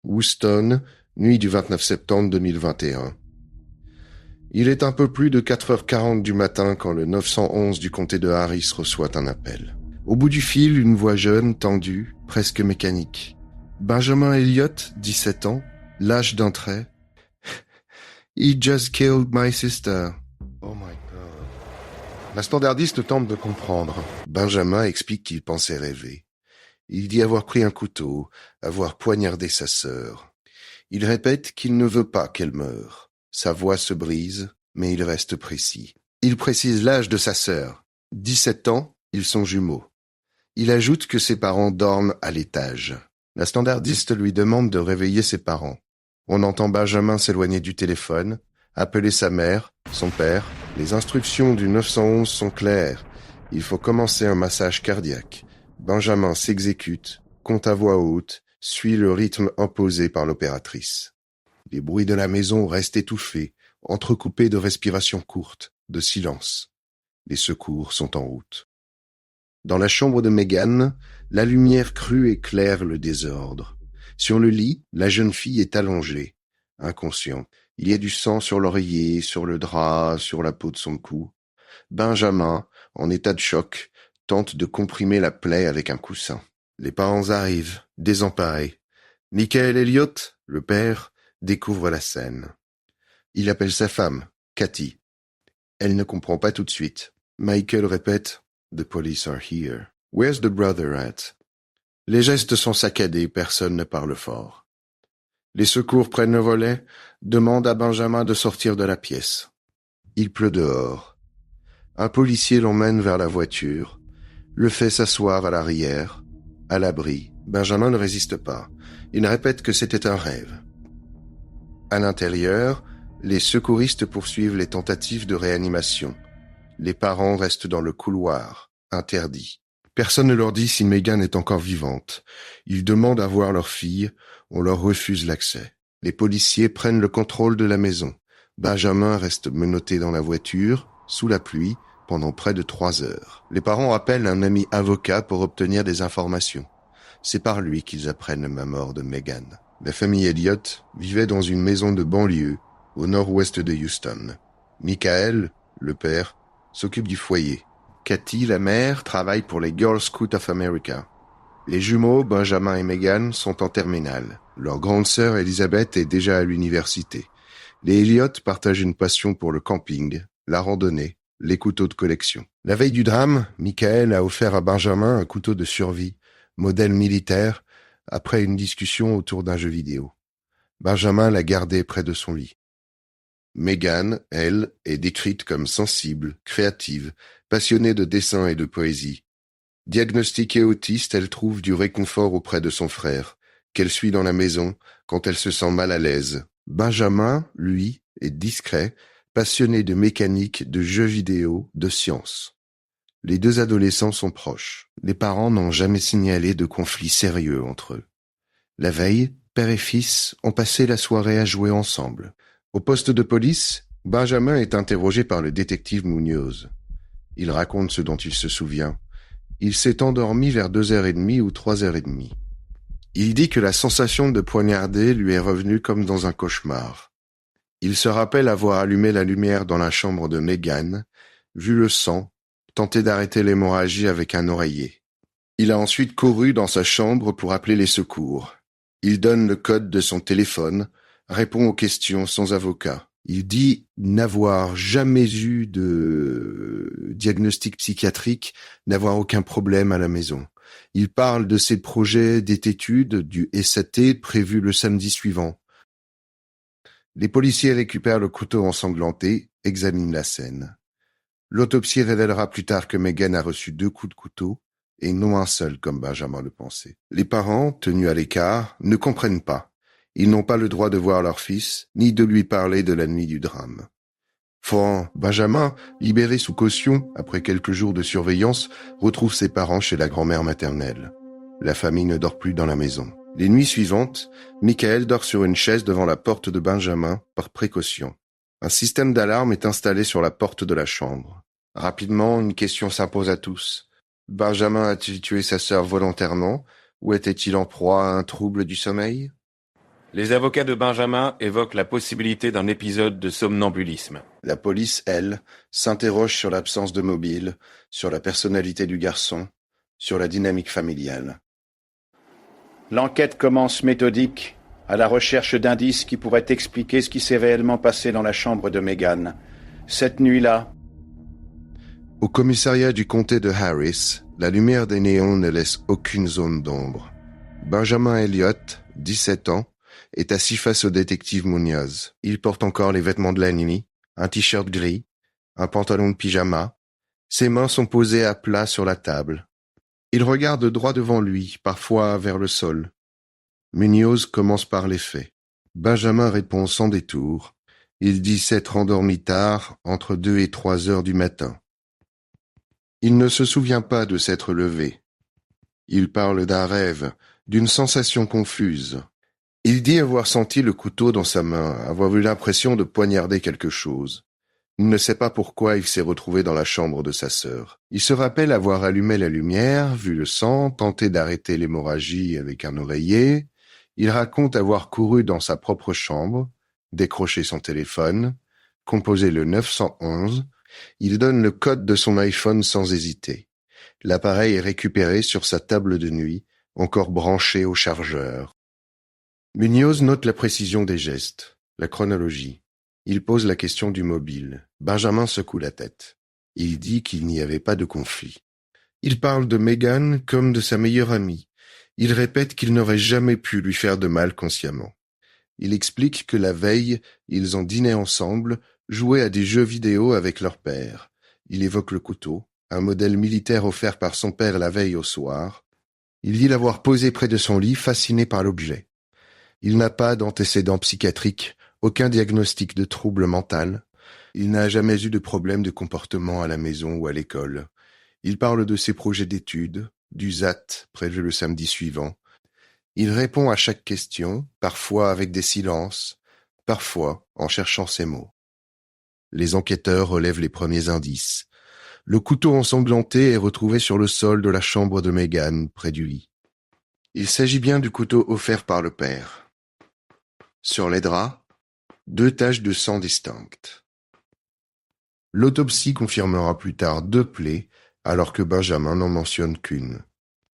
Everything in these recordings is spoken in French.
Houston, nuit du 29 septembre 2021. Il est un peu plus de 4h40 du matin quand le 911 du comté de Harris reçoit un appel. Au bout du fil, une voix jeune, tendue, presque mécanique. Benjamin Elliott, 17 ans, l'âge d'un trait. He just killed my sister. Oh my God. La standardiste tente de comprendre. Benjamin explique qu'il pensait rêver. Il dit avoir pris un couteau, avoir poignardé sa sœur. Il répète qu'il ne veut pas qu'elle meure. Sa voix se brise, mais il reste précis. Il précise l'âge de sa sœur. 17 ans, ils sont jumeaux. Il ajoute que ses parents dorment à l'étage. La standardiste lui demande de réveiller ses parents. On entend Benjamin s'éloigner du téléphone, appeler sa mère, son père. Les instructions du 911 sont claires. Il faut commencer un massage cardiaque. Benjamin s'exécute, compte à voix haute, suit le rythme imposé par l'opératrice. Les bruits de la maison restent étouffés, entrecoupés de respirations courtes, de silence. Les secours sont en route. Dans la chambre de Megan, la lumière crue éclaire le désordre. Sur le lit, la jeune fille est allongée, inconsciente. Il y a du sang sur l'oreiller, sur le drap, sur la peau de son cou. Benjamin, en état de choc, tente de comprimer la plaie avec un coussin. Les parents arrivent, désemparés. Michael Elliott, le père, découvre la scène. Il appelle sa femme, Cathy. Elle ne comprend pas tout de suite. Michael répète « The police are here. Where's the brother at ?» Les gestes sont saccadés, personne ne parle fort. Les secours prennent le relais, demandent à Benjamin de sortir de la pièce. Il pleut dehors. Un policier l'emmène vers la voiture, le fait s'asseoir à l'arrière, à l'abri. Benjamin ne résiste pas. Il répète que c'était un rêve. À l'intérieur, les secouristes poursuivent les tentatives de réanimation. Les parents restent dans le couloir, interdits. Personne ne leur dit si Megan est encore vivante. Ils demandent à voir leur fille, on leur refuse l'accès. Les policiers prennent le contrôle de la maison. Benjamin reste menotté dans la voiture, sous la pluie, pendant près de 3 heures. Les parents appellent un ami avocat pour obtenir des informations. C'est par lui qu'ils apprennent la mort de Megan. La famille Elliott vivait dans une maison de banlieue, au nord-ouest de Houston. Michael, le père, s'occupe du foyer. Cathy, la mère, travaille pour les Girl Scouts of America. Les jumeaux, Benjamin et Megan, sont en terminale. Leur grande sœur, Elizabeth, est déjà à l'université. Les Elliott partagent une passion pour le camping, la randonnée, les couteaux de collection. La veille du drame, Michael a offert à Benjamin un couteau de survie, modèle militaire, après une discussion autour d'un jeu vidéo. Benjamin l'a gardé près de son lit. Megan, elle, est décrite comme sensible, créative, passionnée de dessin et de poésie. Diagnostiquée autiste, elle trouve du réconfort auprès de son frère, qu'elle suit dans la maison quand elle se sent mal à l'aise. Benjamin, lui, est discret, passionné de mécanique, de jeux vidéo, de science. Les 2 adolescents sont proches. Les parents n'ont jamais signalé de conflit sérieux entre eux. La veille, père et fils ont passé la soirée à jouer ensemble. Au poste de police, Benjamin est interrogé par le détective Munoz. Il raconte ce dont il se souvient. Il s'est endormi vers 2h30 ou 3h30. Il dit que la sensation de poignarder lui est revenue comme dans un cauchemar. Il se rappelle avoir allumé la lumière dans la chambre de Megan, vu le sang, tenté d'arrêter l'hémorragie avec un oreiller. Il a ensuite couru dans sa chambre pour appeler les secours. Il donne le code de son téléphone, répond aux questions sans avocat. Il dit n'avoir jamais eu de diagnostic psychiatrique, n'avoir aucun problème à la maison. Il parle de ses projets d'études du SAT prévu le samedi suivant. Les policiers récupèrent le couteau ensanglanté, examinent la scène. L'autopsie révélera plus tard que Megan a reçu 2 coups de couteau, et non un seul comme Benjamin le pensait. Les parents, tenus à l'écart, ne comprennent pas. Ils n'ont pas le droit de voir leur fils, ni de lui parler de la nuit du drame. Benjamin, libéré sous caution, après quelques jours de surveillance, retrouve ses parents chez la grand-mère maternelle. La famille ne dort plus dans la maison. Les nuits suivantes, Michael dort sur une chaise devant la porte de Benjamin, par précaution. Un système d'alarme est installé sur la porte de la chambre. Rapidement, une question s'impose à tous. Benjamin a-t-il tué sa sœur volontairement, ou était-il en proie à un trouble du sommeil ? Les avocats de Benjamin évoquent la possibilité d'un épisode de somnambulisme. La police, elle, s'interroge sur l'absence de mobile, sur la personnalité du garçon, sur la dynamique familiale. L'enquête commence méthodique, à la recherche d'indices qui pourraient expliquer ce qui s'est réellement passé dans la chambre de Megan. Cette nuit-là... Au commissariat du comté de Harris, la lumière des néons ne laisse aucune zone d'ombre. Benjamin Elliott, 17 ans, est assis face au détective Munoz. Il porte encore les vêtements de la nuit, un t-shirt gris, un pantalon de pyjama. Ses mains sont posées à plat sur la table. Il regarde droit devant lui, parfois vers le sol. Munoz commence par les faits. Benjamin répond sans détour. Il dit s'être endormi tard, entre 2 et 3 heures du matin. Il ne se souvient pas de s'être levé. Il parle d'un rêve, d'une sensation confuse. Il dit avoir senti le couteau dans sa main, avoir eu l'impression de poignarder quelque chose. Il ne sait pas pourquoi il s'est retrouvé dans la chambre de sa sœur. Il se rappelle avoir allumé la lumière, vu le sang, tenté d'arrêter l'hémorragie avec un oreiller. Il raconte avoir couru dans sa propre chambre, décroché son téléphone, composé le 911. Il donne le code de son iPhone sans hésiter. L'appareil est récupéré sur sa table de nuit, encore branché au chargeur. Munoz note la précision des gestes, la chronologie. Il pose la question du mobile. Benjamin secoue la tête. Il dit qu'il n'y avait pas de conflit. Il parle de Megan comme de sa meilleure amie. Il répète qu'il n'aurait jamais pu lui faire de mal consciemment. Il explique que la veille, ils ont dîné ensemble, joué à des jeux vidéo avec leur père. Il évoque le couteau, un modèle militaire offert par son père la veille au soir. Il dit l'avoir posé près de son lit, fasciné par l'objet. Il n'a pas d'antécédents psychiatriques, aucun diagnostic de trouble mental. Il n'a jamais eu de problème de comportement à la maison ou à l'école. Il parle de ses projets d'études, du ZAT prévu le samedi suivant. Il répond à chaque question, parfois avec des silences, parfois en cherchant ses mots. Les enquêteurs relèvent les premiers indices. Le couteau ensanglanté est retrouvé sur le sol de la chambre de Megan, près du lit. Il s'agit bien du couteau offert par le père. Sur les draps, 2 taches de sang distinctes. L'autopsie confirmera plus tard 2 plaies, alors que Benjamin n'en mentionne qu'une.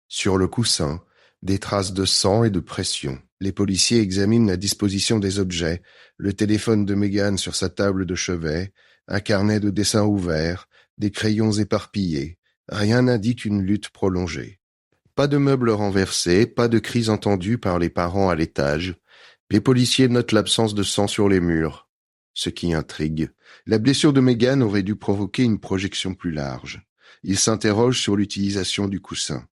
Sur le coussin, des traces de sang et de pression. Les policiers examinent la disposition des objets, le téléphone de Megan sur sa table de chevet, un carnet de dessins ouvert, des crayons éparpillés. Rien n'indique une lutte prolongée. Pas de meubles renversés, pas de cris entendus par les parents à l'étage. Les policiers notent l'absence de sang sur les murs. Ce qui intrigue. La blessure de Megan aurait dû provoquer une projection plus large. Ils s'interrogent sur l'utilisation du coussin.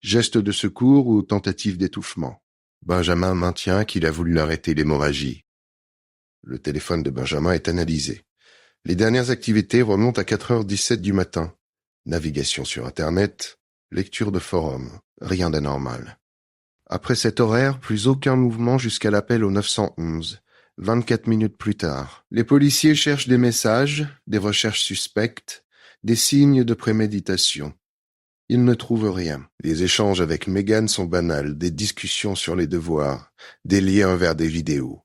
Geste de secours ou tentative d'étouffement. Benjamin maintient qu'il a voulu arrêter l'hémorragie. Le téléphone de Benjamin est analysé. Les dernières activités remontent à 4h17 du matin. Navigation sur Internet, lecture de forums, rien d'anormal. Après cet horaire, plus aucun mouvement jusqu'à l'appel au 911. 24 minutes plus tard, les policiers cherchent des messages, des recherches suspectes, des signes de préméditation. Ils ne trouvent rien. Les échanges avec Megan sont banals, des discussions sur les devoirs, des liens vers des vidéos.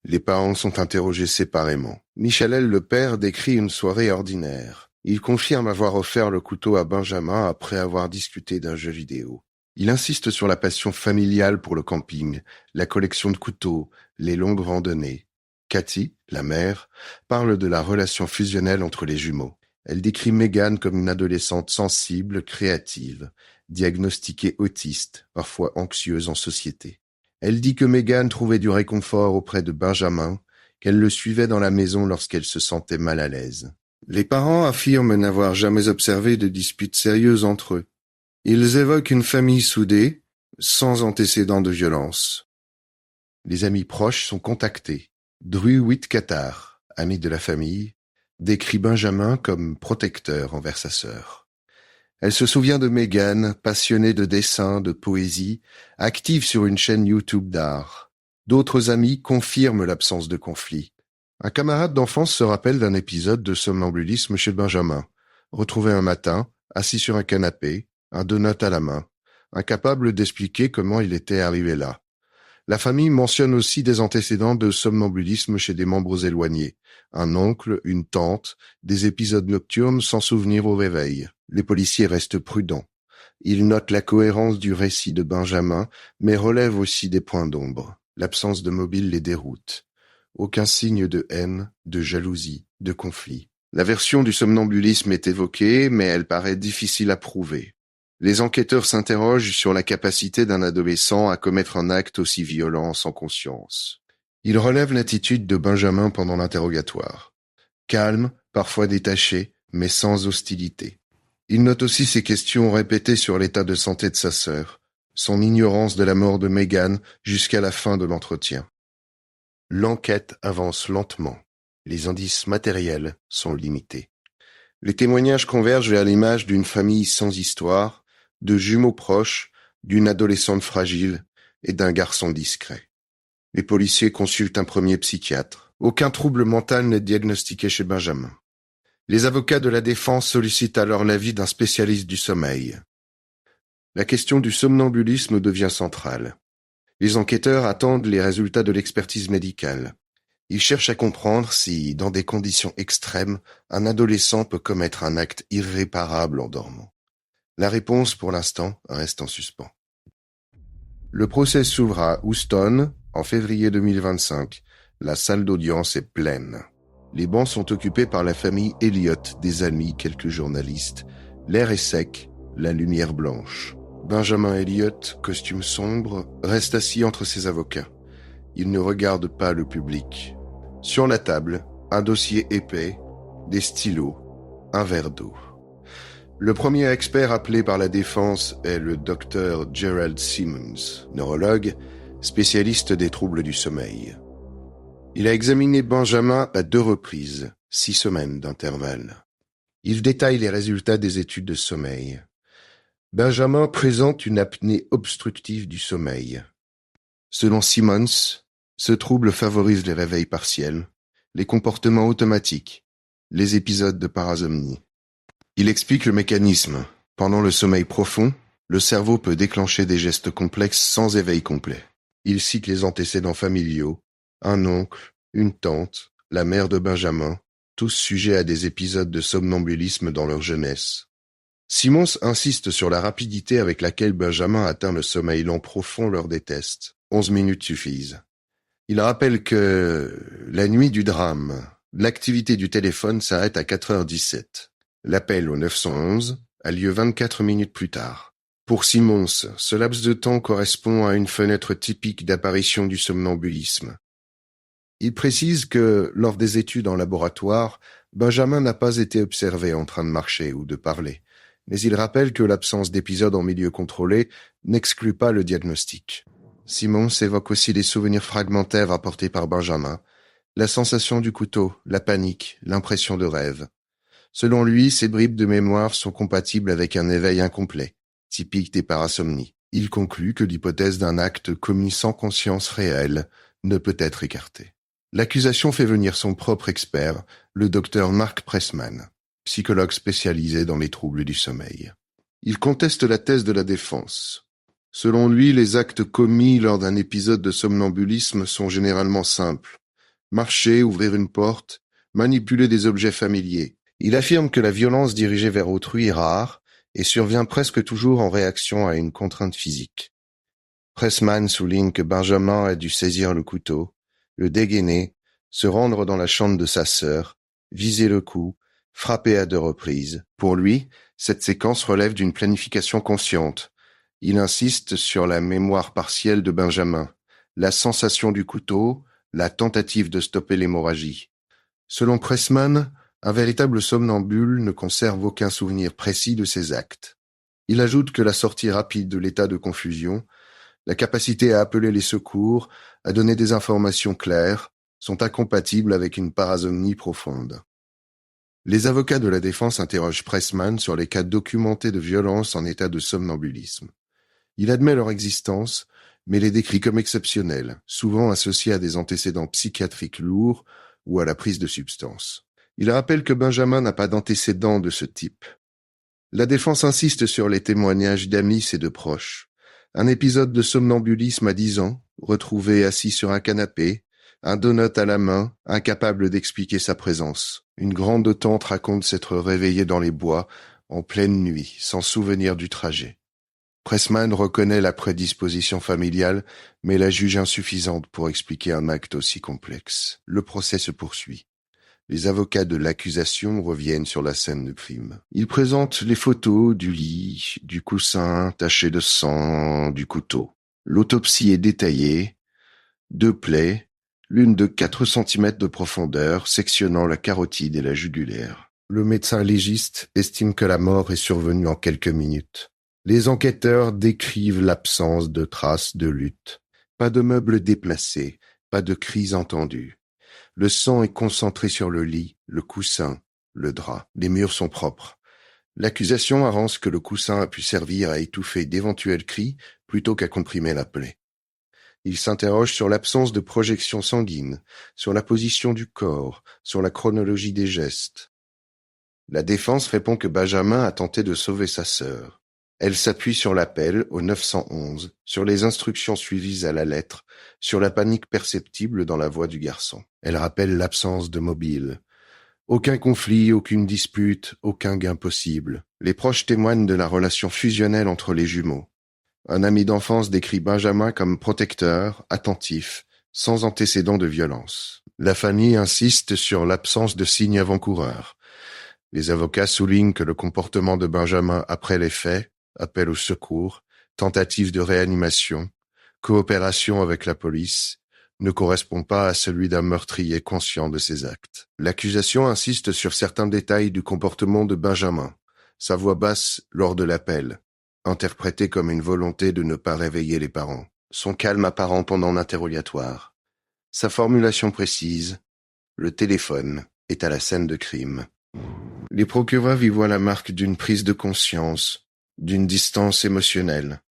Les parents sont interrogés séparément. Michalel, le père, décrit une soirée ordinaire. Il confirme avoir offert le couteau à Benjamin après avoir discuté d'un jeu vidéo. Il insiste sur la passion familiale pour le camping, la collection de couteaux, les longues randonnées. Cathy, la mère, parle de la relation fusionnelle entre les jumeaux. Elle décrit Megan comme une adolescente sensible, créative, diagnostiquée autiste, parfois anxieuse en société. Elle dit que Megan trouvait du réconfort auprès de Benjamin, qu'elle le suivait dans la maison lorsqu'elle se sentait mal à l'aise. Les parents affirment n'avoir jamais observé de disputes sérieuses entre eux. Ils évoquent une famille soudée, sans antécédents de violence. Les amis proches sont contactés. Drew Whitcatar, ami de la famille, décrit Benjamin comme protecteur envers sa sœur. Elle se souvient de Megan, passionnée de dessin, de poésie, active sur une chaîne YouTube d'art. D'autres amis confirment l'absence de conflit. Un camarade d'enfance se rappelle d'un épisode de somnambulisme chez Benjamin, retrouvé un matin, assis sur un canapé, un donut à la main, incapable d'expliquer comment il était arrivé là. La famille mentionne aussi des antécédents de somnambulisme chez des membres éloignés. Un oncle, une tante, des épisodes nocturnes sans souvenir au réveil. Les policiers restent prudents. Ils notent la cohérence du récit de Benjamin, mais relèvent aussi des points d'ombre. L'absence de mobile les déroute. Aucun signe de haine, de jalousie, de conflit. La version du somnambulisme est évoquée, mais elle paraît difficile à prouver. Les enquêteurs s'interrogent sur la capacité d'un adolescent à commettre un acte aussi violent sans conscience. Ils relèvent l'attitude de Benjamin pendant l'interrogatoire. Calme, parfois détaché, mais sans hostilité. Ils notent aussi ses questions répétées sur l'état de santé de sa sœur, son ignorance de la mort de Megan jusqu'à la fin de l'entretien. L'enquête avance lentement. Les indices matériels sont limités. Les témoignages convergent vers l'image d'une famille sans histoire, de jumeaux proches, d'une adolescente fragile et d'un garçon discret. Les policiers consultent un premier psychiatre. Aucun trouble mental n'est diagnostiqué chez Benjamin. Les avocats de la défense sollicitent alors l'avis d'un spécialiste du sommeil. La question du somnambulisme devient centrale. Les enquêteurs attendent les résultats de l'expertise médicale. Ils cherchent à comprendre si, dans des conditions extrêmes, un adolescent peut commettre un acte irréparable en dormant. La réponse, pour l'instant, reste en suspens. Le procès s'ouvre à Houston en février 2025. La salle d'audience est pleine. Les bancs sont occupés par la famille Elliott, des amis, quelques journalistes. L'air est sec, la lumière blanche. Benjamin Elliott, costume sombre, reste assis entre ses avocats. Il ne regarde pas le public. Sur la table, un dossier épais, des stylos, un verre d'eau. Le premier expert appelé par la défense est le docteur Gerald Simmons, neurologue, spécialiste des troubles du sommeil. Il a examiné Benjamin à 2 reprises, 6 semaines d'intervalle. Il détaille les résultats des études de sommeil. Benjamin présente une apnée obstructive du sommeil. Selon Simmons, ce trouble favorise les réveils partiels, les comportements automatiques, les épisodes de parasomnie. Il explique le mécanisme. Pendant le sommeil profond, le cerveau peut déclencher des gestes complexes sans éveil complet. Il cite les antécédents familiaux, un oncle, une tante, la mère de Benjamin, tous sujets à des épisodes de somnambulisme dans leur jeunesse. Simmons insiste sur la rapidité avec laquelle Benjamin atteint le sommeil lent profond lors des tests. 11 minutes suffisent. Il rappelle que, la nuit du drame, l'activité du téléphone s'arrête à 4h17. L'appel au 911 a lieu 24 minutes plus tard. Pour Simmons, ce laps de temps correspond à une fenêtre typique d'apparition du somnambulisme. Il précise que, lors des études en laboratoire, Benjamin n'a pas été observé en train de marcher ou de parler, mais il rappelle que l'absence d'épisodes en milieu contrôlé n'exclut pas le diagnostic. Simmons évoque aussi les souvenirs fragmentaires apportés par Benjamin, la sensation du couteau, la panique, l'impression de rêve. Selon lui, ces bribes de mémoire sont compatibles avec un éveil incomplet, typique des parasomnies. Il conclut que l'hypothèse d'un acte commis sans conscience réelle ne peut être écartée. L'accusation fait venir son propre expert, le docteur Mark Pressman, psychologue spécialisé dans les troubles du sommeil. Il conteste la thèse de la défense. Selon lui, les actes commis lors d'un épisode de somnambulisme sont généralement simples. Marcher, ouvrir une porte, manipuler des objets familiers. Il affirme que la violence dirigée vers autrui est rare et survient presque toujours en réaction à une contrainte physique. Pressman souligne que Benjamin a dû saisir le couteau, le dégainer, se rendre dans la chambre de sa sœur, viser le cou, frapper à 2 reprises. Pour lui, cette séquence relève d'une planification consciente. Il insiste sur la mémoire partielle de Benjamin, la sensation du couteau, la tentative de stopper l'hémorragie. Selon Pressman, un véritable somnambule ne conserve aucun souvenir précis de ses actes. Il ajoute que la sortie rapide de l'état de confusion, la capacité à appeler les secours, à donner des informations claires, sont incompatibles avec une parasomnie profonde. Les avocats de la défense interrogent Pressman sur les cas documentés de violence en état de somnambulisme. Il admet leur existence, mais les décrit comme exceptionnels, souvent associés à des antécédents psychiatriques lourds ou à la prise de substances. Il rappelle que Benjamin n'a pas d'antécédents de ce type. La défense insiste sur les témoignages d'amis et de proches. Un épisode de somnambulisme à 10 ans, retrouvé assis sur un canapé, un donut à la main, incapable d'expliquer sa présence. Une grande tante raconte s'être réveillée dans les bois, en pleine nuit, sans souvenir du trajet. Pressman reconnaît la prédisposition familiale, mais la juge insuffisante pour expliquer un acte aussi complexe. Le procès se poursuit. Les avocats de l'accusation reviennent sur la scène de crime. Ils présentent les photos du lit, du coussin taché de sang, du couteau. L'autopsie est détaillée. 2 plaies, l'une de 4 centimètres de profondeur, sectionnant la carotide et la jugulaire. Le médecin légiste estime que la mort est survenue en quelques minutes. Les enquêteurs décrivent l'absence de traces de lutte. Pas de meubles déplacés, pas de cris entendus. Le sang est concentré sur le lit, le coussin, le drap. Les murs sont propres. L'accusation avance que le coussin a pu servir à étouffer d'éventuels cris plutôt qu'à comprimer la plaie. Il s'interroge sur l'absence de projection sanguine, sur la position du corps, sur la chronologie des gestes. La défense répond que Benjamin a tenté de sauver sa sœur. Elle s'appuie sur l'appel au 911, sur les instructions suivies à la lettre, sur la panique perceptible dans la voix du garçon. Elle rappelle l'absence de mobile. Aucun conflit, aucune dispute, aucun gain possible. Les proches témoignent de la relation fusionnelle entre les jumeaux. Un ami d'enfance décrit Benjamin comme protecteur, attentif, sans antécédent de violence. La famille insiste sur l'absence de signes avant-coureurs. Les avocats soulignent que le comportement de Benjamin après les faits, appel au secours, tentative de réanimation, coopération avec la police, ne correspond pas à celui d'un meurtrier conscient de ses actes. L'accusation insiste sur certains détails du comportement de Benjamin. Sa voix basse lors de l'appel, interprétée comme une volonté de ne pas réveiller les parents. Son calme apparent pendant l'interrogatoire. Sa formulation précise, le téléphone est à la scène de crime. Les procureurs y voient la marque d'une prise de conscience, d'une distance émotionnelle.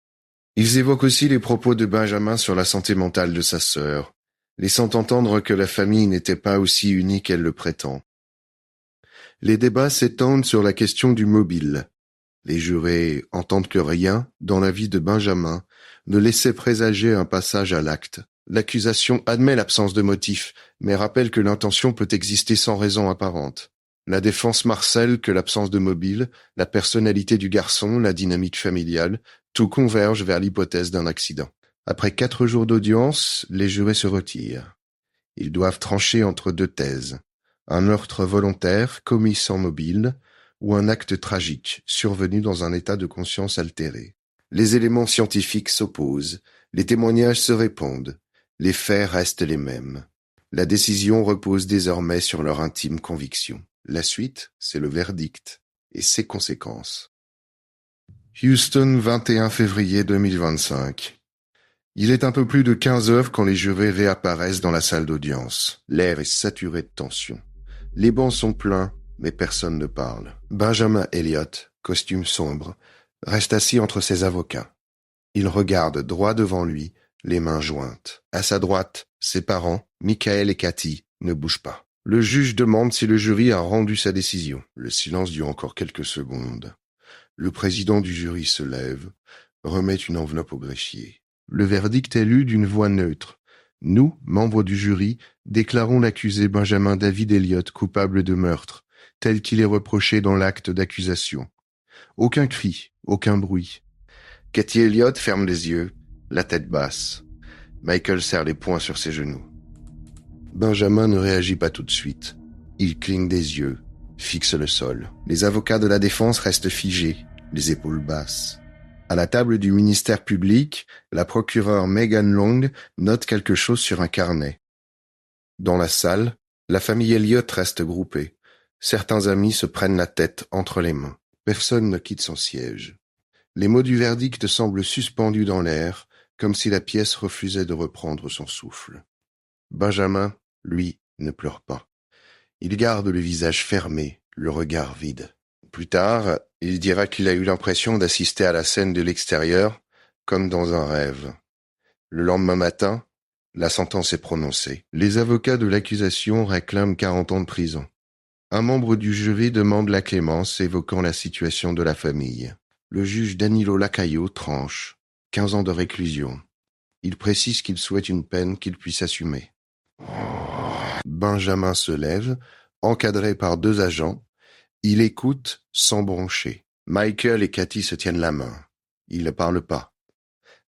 Ils évoquent aussi les propos de Benjamin sur la santé mentale de sa sœur, laissant entendre que la famille n'était pas aussi unie qu'elle le prétend. Les débats s'étendent sur la question du mobile. Les jurés entendent que rien, dans la vie de Benjamin, ne laissait présager un passage à l'acte. L'accusation admet l'absence de motif, mais rappelle que l'intention peut exister sans raison apparente. La défense marcelle que l'absence de mobile, la personnalité du garçon, la dynamique familiale, tout converge vers l'hypothèse d'un accident. Après 4 jours d'audience, les jurés se retirent. Ils doivent trancher entre 2 thèses. Un meurtre volontaire, commis sans mobile, ou un acte tragique, survenu dans un état de conscience altéré. Les éléments scientifiques s'opposent, les témoignages se répondent, les faits restent les mêmes. La décision repose désormais sur leur intime conviction. La suite, c'est le verdict et ses conséquences. Houston, 21 février 2025. Il est un peu plus de 15 heures quand les jurés réapparaissent dans la salle d'audience. L'air est saturé de tension. Les bancs sont pleins, mais personne ne parle. Benjamin Elliott, costume sombre, reste assis entre ses avocats. Il regarde droit devant lui, les mains jointes. À sa droite, ses parents, Michael et Cathy, ne bougent pas. Le juge demande si le jury a rendu sa décision. Le silence dure encore quelques secondes. Le président du jury se lève, remet une enveloppe au greffier. Le verdict est lu d'une voix neutre. Nous, membres du jury, déclarons l'accusé Benjamin David Elliott coupable de meurtre, tel qu'il est reproché dans l'acte d'accusation. Aucun cri, aucun bruit. Cathy Elliott ferme les yeux, la tête basse. Michael serre les poings sur ses genoux. Benjamin ne réagit pas tout de suite. Il cligne des yeux, fixe le sol. Les avocats de la défense restent figés, les épaules basses. À la table du ministère public, la procureure Megan Long note quelque chose sur un carnet. Dans la salle, la famille Elliott reste groupée. Certains amis se prennent la tête entre les mains. Personne ne quitte son siège. Les mots du verdict semblent suspendus dans l'air, comme si la pièce refusait de reprendre son souffle. Benjamin, lui, ne pleure pas. Il garde le visage fermé, le regard vide. Plus tard, il dira qu'il a eu l'impression d'assister à la scène de l'extérieur, comme dans un rêve. Le lendemain matin, la sentence est prononcée. Les avocats de l'accusation réclament 40 ans de prison. Un membre du jury demande la clémence, évoquant la situation de la famille. Le juge Danilo Lacayo tranche 15 ans de réclusion. Il précise qu'il souhaite une peine qu'il puisse assumer. Benjamin se lève, encadré par 2 agents. Il écoute sans broncher. Michael et Cathy se tiennent la main. Ils ne parlent pas.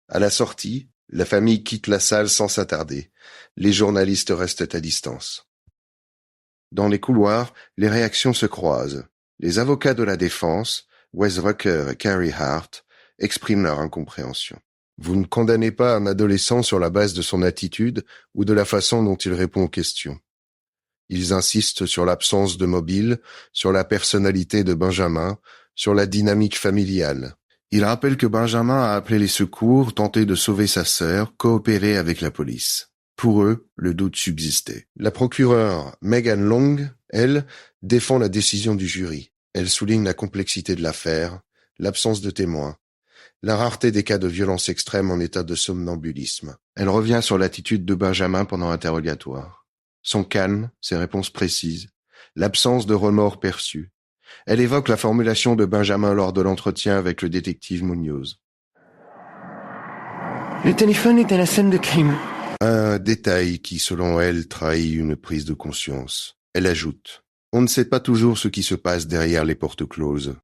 À la sortie, la famille quitte la salle sans s'attarder. Les journalistes restent à distance. Dans les couloirs, les réactions se croisent. Les avocats de la défense, Wes Rucker et Carrie Hart, expriment leur incompréhension. Vous ne condamnez pas un adolescent sur la base de son attitude ou de la façon dont il répond aux questions. Ils insistent sur l'absence de mobile, sur la personnalité de Benjamin, sur la dynamique familiale. Ils rappellent que Benjamin a appelé les secours, tenté de sauver sa sœur, coopéré avec la police. Pour eux, le doute subsistait. La procureure Megan Long, elle, défend la décision du jury. Elle souligne la complexité de l'affaire, l'absence de témoins, la rareté des cas de violence extrême en état de somnambulisme. Elle revient sur l'attitude de Benjamin pendant l'interrogatoire. Son calme, ses réponses précises, l'absence de remords perçus. Elle évoque la formulation de Benjamin lors de l'entretien avec le détective Munoz. Le téléphone est à la scène de crime. Un détail qui, selon elle, trahit une prise de conscience. Elle ajoute « On ne sait pas toujours ce qui se passe derrière les portes closes. »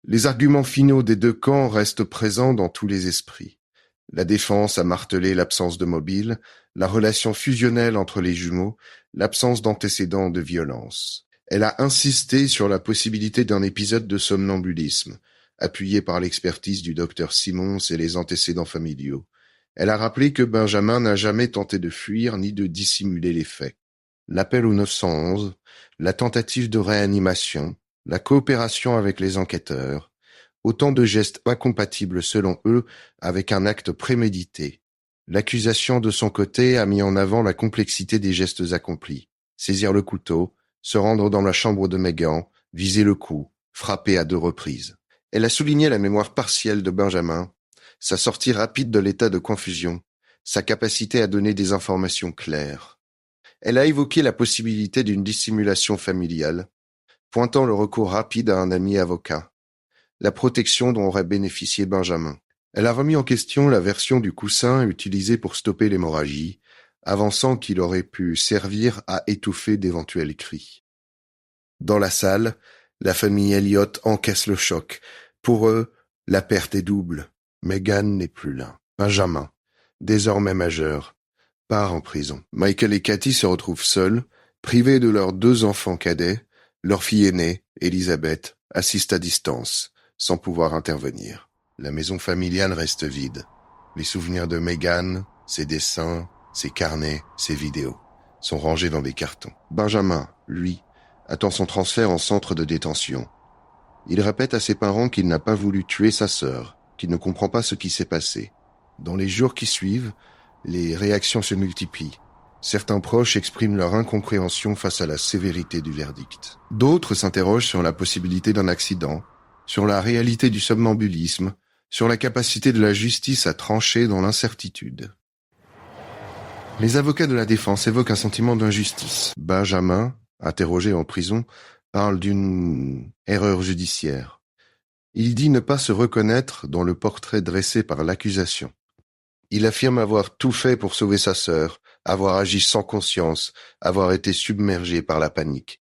Les arguments finaux des 2 camps restent présents dans tous les esprits. La défense a martelé l'absence de mobile, la relation fusionnelle entre les jumeaux, l'absence d'antécédents de violence. Elle a insisté sur la possibilité d'un épisode de somnambulisme, appuyé par l'expertise du docteur Simmons et les antécédents familiaux. Elle a rappelé que Benjamin n'a jamais tenté de fuir ni de dissimuler les faits. L'appel au 911, la tentative de réanimation, la coopération avec les enquêteurs, autant de gestes incompatibles selon eux avec un acte prémédité. L'accusation de son côté a mis en avant la complexité des gestes accomplis. Saisir le couteau, se rendre dans la chambre de Megan, viser le cou, frapper à 2 reprises. Elle a souligné la mémoire partielle de Benjamin, sa sortie rapide de l'état de confusion, sa capacité à donner des informations claires. Elle a évoqué la possibilité d'une dissimulation familiale, pointant le recours rapide à un ami avocat, la protection dont aurait bénéficié Benjamin. Elle a remis en question la version du coussin utilisé pour stopper l'hémorragie, avançant qu'il aurait pu servir à étouffer d'éventuels cris. Dans la salle, la famille Elliott encaisse le choc. Pour eux, la perte est double. Megan n'est plus là. Benjamin, désormais majeur, part en prison. Michael et Cathy se retrouvent seuls, privés de leurs 2 enfants cadets. Leur fille aînée, Elizabeth, assiste à distance, sans pouvoir intervenir. La maison familiale reste vide. Les souvenirs de Megan, ses dessins, ses carnets, ses vidéos, sont rangés dans des cartons. Benjamin, lui, attend son transfert en centre de détention. Il répète à ses parents qu'il n'a pas voulu tuer sa sœur, qu'il ne comprend pas ce qui s'est passé. Dans les jours qui suivent, les réactions se multiplient. Certains proches expriment leur incompréhension face à la sévérité du verdict. D'autres s'interrogent sur la possibilité d'un accident, sur la réalité du somnambulisme, sur la capacité de la justice à trancher dans l'incertitude. Les avocats de la défense évoquent un sentiment d'injustice. Benjamin, interrogé en prison, parle d'une erreur judiciaire. Il dit ne pas se reconnaître dans le portrait dressé par l'accusation. Il affirme avoir tout fait pour sauver sa sœur, avoir agi sans conscience, avoir été submergé par la panique.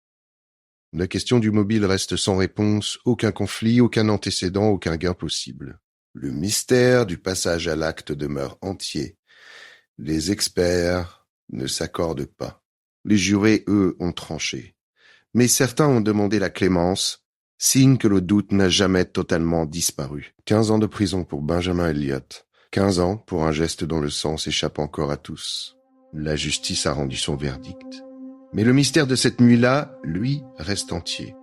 La question du mobile reste sans réponse, aucun conflit, aucun antécédent, aucun gain possible. Le mystère du passage à l'acte demeure entier. Les experts ne s'accordent pas. Les jurés, eux, ont tranché. Mais certains ont demandé la clémence, signe que le doute n'a jamais totalement disparu. 15 ans de prison pour Benjamin Elliott. 15 ans pour un geste dont le sang s'échappe encore à tous. La justice a rendu son verdict. Mais le mystère de cette nuit-là, lui, reste entier.